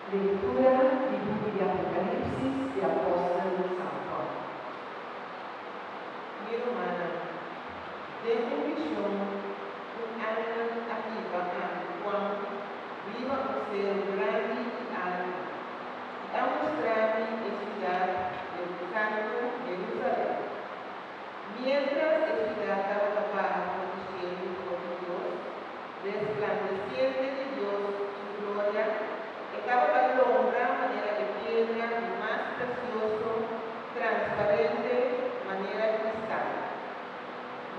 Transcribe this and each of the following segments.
Lectura di libri di Apocalipsis e Apostoli di San Pablo. Mi romana, desde visión, un ángel arriba a Juan, viva un ser grande y alto, y a mostrarme la ciudad del santo Jerusalén. Mientras la ciudad estaba tapada por el cielo por Dios, resplandeciente de Dios, su gloria, estaba alumbrada manera de piedra más precioso, transparente, manera de cristal.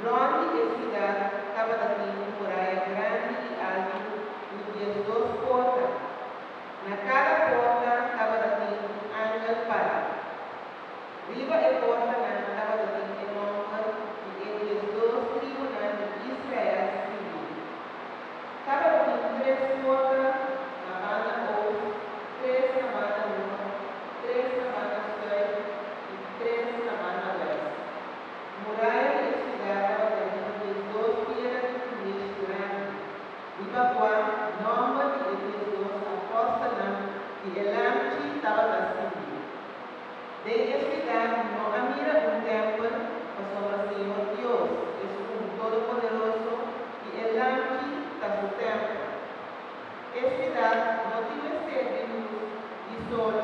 Grande de ciudad estaba también una muralla grande y alta, cuyas dos portas. Na cada porta estaba también un ángel parado. Viva a porta estaba también el nombre de entre dos tribunales de Israel civil. Estaba también tres portas, na banda oeste, tres na banda norte, tres na banda sur y tres na banda oeste. Muralla de ciudad estaba también de dos piedras de grande. Viva Juan, nombre de entre dos apóstolos, y el ángel estaba vacío. De esta ciudad no mira un templo, mas solo el Señor Dios, es un todopoderoso, y el ángel está su templo. Esta ciudad no tiene sed de luz y sol,